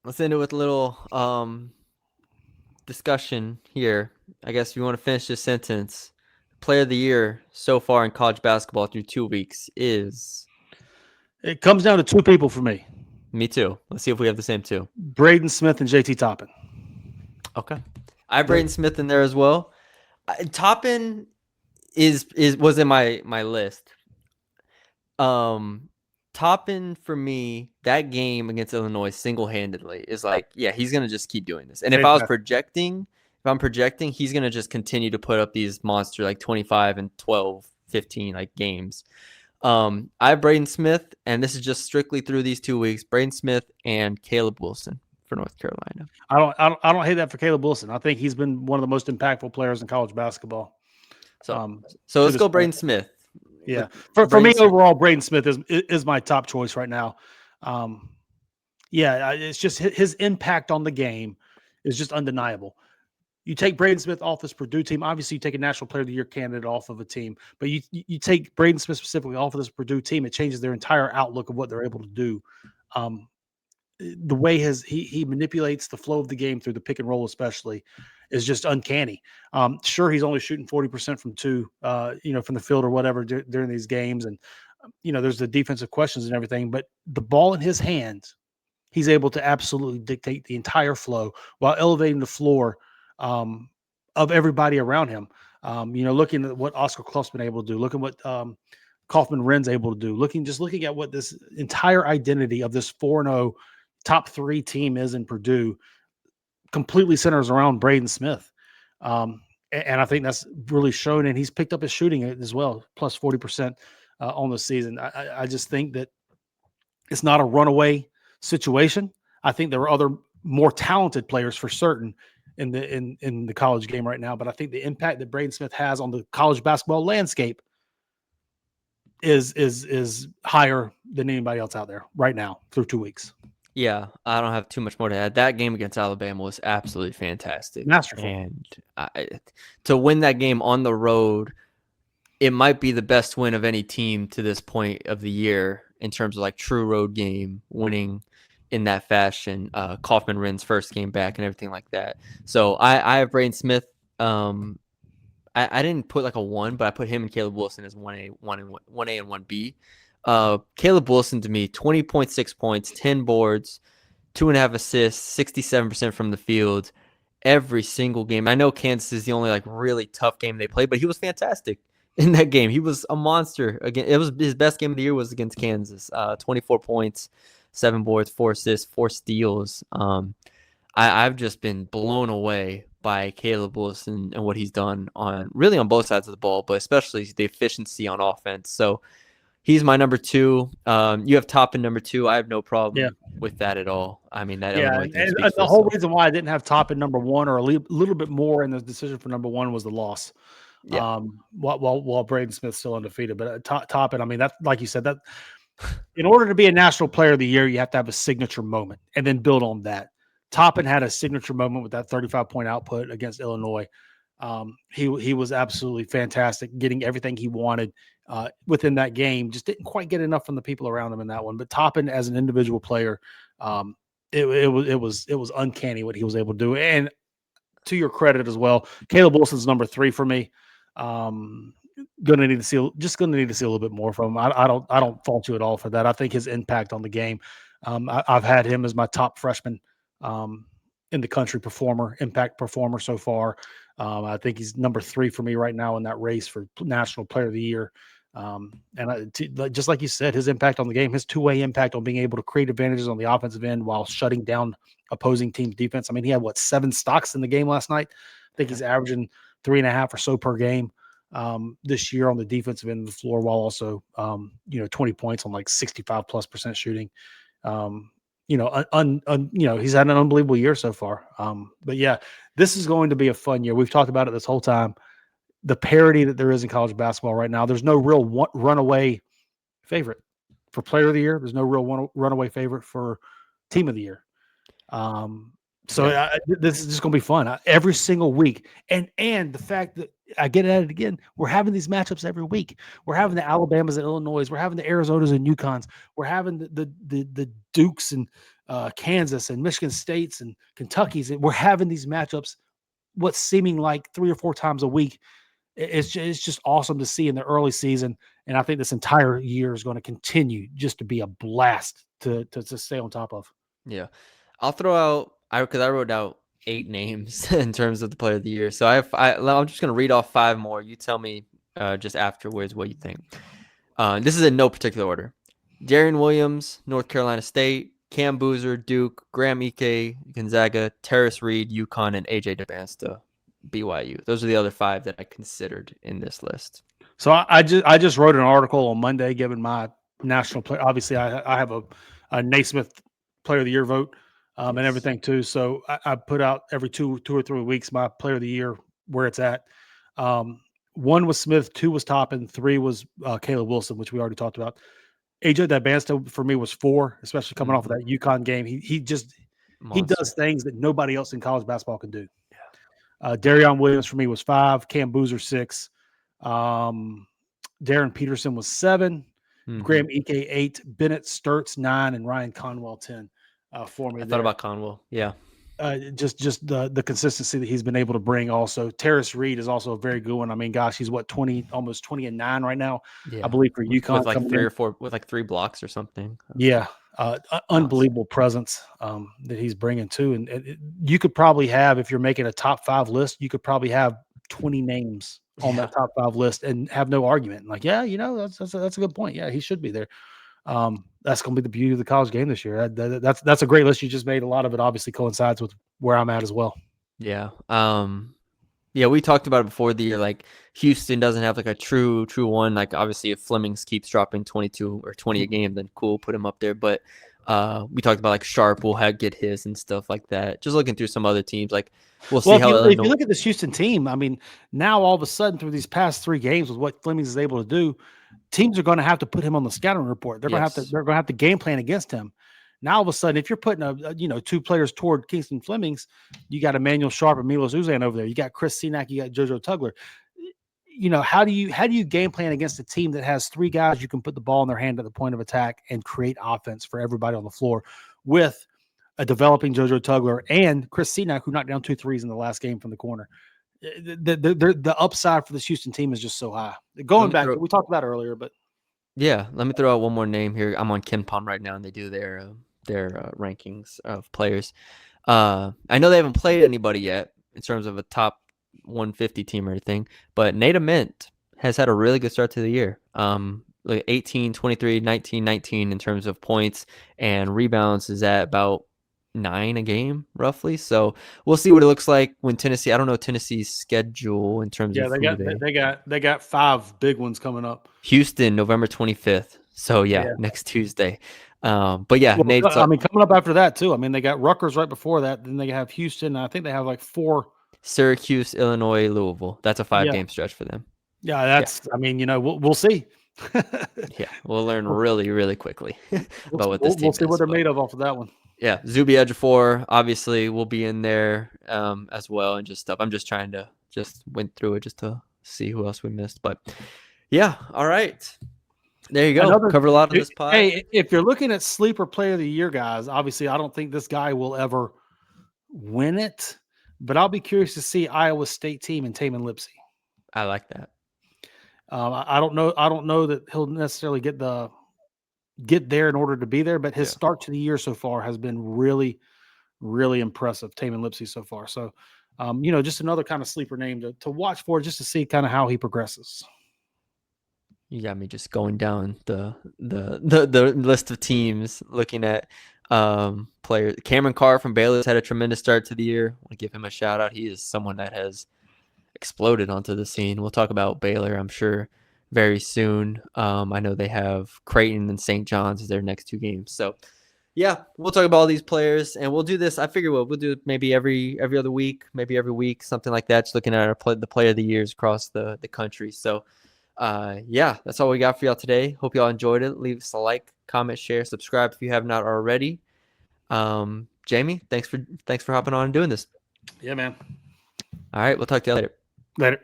let's end it with a little discussion here. I guess if you want to finish this sentence, player of the year so far in college basketball through 2 weeks is It comes down to two people for me: me too. Let's see if we have the same two. Braden Smith and JT Toppin. Okay. I have Braden Smith in there as well. Toppin was in my list. Toppin for me, that game against Illinois single-handedly is like, yeah, he's gonna just keep doing this. And if I'm projecting, he's gonna just continue to put up these monster like 25 and 12, 15 like games. I have Braden Smith, and this is just strictly through these 2 weeks. Braden Smith and Caleb Wilson for North Carolina. I don't hate that for Caleb Wilson. I think he's been one of the most impactful players in college basketball. So let's go Braden Smith. Yeah, for me overall, Braden Smith is my top choice right now. It's just his impact on the game is just undeniable. You take Braden Smith off this Purdue team. Obviously, you take a National Player of the Year candidate off of a team, but you take Braden Smith specifically off of this Purdue team, it changes their entire outlook of what they're able to do. The way he manipulates the flow of the game through the pick and roll, especially, is just uncanny. Sure, he's only shooting 40% from two, from the field or whatever during these games, and there's the defensive questions and everything. But the ball in his hands, he's able to absolutely dictate the entire flow while elevating the floor of everybody around him. Looking at what Oscar Clough's been able to do, looking what Kaufman Wren's able to do, looking at what this entire identity of this 4-0 top 3 team is in Purdue, completely centers around Braden Smith. And I think that's really shown, and he's picked up his shooting as well, plus 40% on the season. I just think that it's not a runaway situation. I think there are other more talented players for certain in the college game right now, but I think the impact that Braden Smith has on the college basketball landscape is higher than anybody else out there right now through 2 weeks. Yeah, I don't have too much more to add. That game against Alabama was absolutely fantastic. Masterful. And to win that game on the road, it might be the best win of any team to this point of the year in terms of like true road game, winning in that fashion. Kaufman Wren's first game back and everything like that. So I have Braden Smith. I didn't put like a 1, but I put him and Caleb Wilson as 1A and 1B. Caleb Wilson to me, 20.6 points, 10 boards, 2.5 assists, 67% from the field every single game. I know Kansas is the only like really tough game they played, but he was fantastic in that game. He was a monster. Again, it was his best game of the year was against Kansas. 24 points, 7 boards, 4 assists, 4 steals. I've just been blown away by Caleb Wilson and what he's done on both sides of the ball, but especially the efficiency on offense. So he's my number 2. You have Toppin number 2. I have no problem with that at all. I mean, that Illinois game and the whole reason why I didn't have Toppin number 1 or a little bit more in the decision for number 1 was the loss. Yeah. While Braden Smith's still undefeated, but Toppin, I mean, that's like you said, that in order to be a National Player of the Year, you have to have a signature moment and then build on that. Toppin had a signature moment with that 35-point output against Illinois. He was absolutely fantastic, getting everything he wanted within that game. Just didn't quite get enough from the people around him in that one. But Toppin, as an individual player, it was uncanny what he was able to do. And to your credit as well, Caleb Wilson's number 3 for me. Gonna need to see a little bit more from him. I don't fault you at all for that. I think his impact on the game. I've had him as my top freshman in the country impact performer so far. I think he's number 3 for me right now in that race for National Player of the Year. Just like you said, his impact on the game, his two-way impact on being able to create advantages on the offensive end while shutting down opposing teams' defense. I mean, he had 7 stocks in the game last night. I think he's averaging 3.5 or so per game this year on the defensive end of the floor, while also 20 points on like 65+% shooting. He's had an unbelievable year so far. But yeah, this is going to be a fun year. We've talked about it this whole time. The parity that there is in college basketball right now, there's no real runaway favorite for Player of the Year. There's no real runaway favorite for Team of the Year. This is just going to be fun every single week. And the fact that I get at it again, we're having these matchups every week. We're having the Alabamas and Illinois. We're having the Arizonas and UConns. We're having the Dukes and Kansas and Michigan States and Kentucky's. We're having these matchups, what's seeming like 3 or 4 times a week. It's just awesome to see in the early season, and I think this entire year is going to continue just to be a blast to stay on top of. Yeah, I'll throw out because I wrote out 8 names in terms of the player of the year. So I'm just gonna read off 5 more. You tell me just afterwards what you think. This is in no particular order. Darian Williams, North Carolina State; Cam Boozer, Duke; Graham Ike, Gonzaga; Terrace Reed, UConn; and AJ DeBansta, BYU. Those are the other 5 that I considered in this list. So I just wrote an article on Monday giving my national player. Obviously, I have a Naismith Player of the Year vote and everything too. So I put out every two or 3 weeks my Player of the Year, where it's at. 1 was Smith, 2 was Toppin, 3 was Caleb Wilson, which we already talked about. AJ Bansta for me was 4, especially coming off of that UConn game. He does things that nobody else in college basketball can do. Darian Williams for me was 5, Cam Boozer 6, Darren Peterson was 7, Graham Ike 8, Bennett Sturtz 9, and Ryan Conwell 10 for me. I thought about Conwell. Yeah. Just the consistency that he's been able to bring. Also, Terrace Reed is also a very good one. I mean, gosh, he's what, 20, almost 20-9 right now, I believe, for UConn. With like 3 or 4, with like 3 blocks or something. Yeah, unbelievable presence that he's bringing too. And you could probably have, if you're making a top 5 list, you could probably have 20 names on that top 5 list and have no argument. Like, yeah, that's a good point. Yeah, he should be there. That's going to be the beauty of the college game this year. That's a great list you just made. A lot of it obviously coincides with where I'm at as well. Yeah. Yeah, we talked about it before the year. Like, Houston doesn't have like a true one. Like, obviously, if Flemings keeps dropping 22 or 20 a game, then cool, put him up there. But we talked about like Sharp will get his and stuff like that. Just looking through some other teams, like we'll see how. If you look at this Houston team, I mean, now all of a sudden through these past 3 games with what Flemings is able to do, teams are going to have to put him on the scouting report. They're going to have to game plan against him. Now all of a sudden, if you're putting 2 players toward Kingston Flemings, you got Emmanuel Sharp and Milos Uzan over there. You got Chris Senack, you got JoJo Tugler. How do you game plan against a team that has 3 guys you can put the ball in their hand at the point of attack and create offense for everybody on the floor with a developing JoJo Tugler and Chris Senack, who knocked down 2 threes in the last game from the corner? The upside for this Houston team is just so high. Going back, we talked about it earlier, but yeah, let me throw out one more name here. I'm on KenPom right now, and they do their rankings of players. I know they haven't played anybody yet in terms of a top 150 team or anything, but Nate Ament has had a really good start to the year. Like 18, 23, 19, 19 in terms of points, and rebounds is at about 9 a game roughly. So we'll see what it looks like when Tennessee. I don't know Tennessee's schedule in terms of they got 5 big ones coming up. Houston, November 25th. So next Tuesday. But yeah, Nate. Coming up after that too. I mean, they got Rutgers right before that. Then they have Houston. I think they have like 4. Syracuse, Illinois, Louisville. That's a 5-game stretch for them. Yeah, that's. Yeah. I mean, we'll see. Yeah, we'll learn really, really quickly about what this team. We'll see what they're made of off of that one. Yeah, Zuby Ejiofor obviously will be in there as well, and just stuff. I'm just trying to went through it just to see who else we missed, but yeah, all right. There you go. Covered a lot of this pod. Hey, if you're looking at sleeper player of the year, guys, obviously I don't think this guy will ever win it, but I'll be curious to see Iowa State team and Tamin Lipsey. I like that. I don't know that he'll necessarily get there in order to be there, but his start to the year so far has been really, really impressive. Tamin Lipsey so far. So, just another kind of sleeper name to watch for, just to see kind of how he progresses. You got me just going down the list of teams, looking at players. Cameron Carr from Baylor has had a tremendous start to the year. I want to give him a shout out. He is someone that has exploded onto the scene. We'll talk about Baylor, I'm sure, very soon. I know they have Creighton and St. John's as their next 2 games. So, yeah, we'll talk about all these players, and we'll do this. I figure we'll do maybe every other week, maybe every week, something like that, just looking at the player of the years across the country. So, that's all we got for y'all today. Hope y'all enjoyed it. Leave us a like, comment, share, subscribe if you have not already. Jamie, thanks for hopping on and doing this. Yeah, man. All right, we'll talk to you later. Later.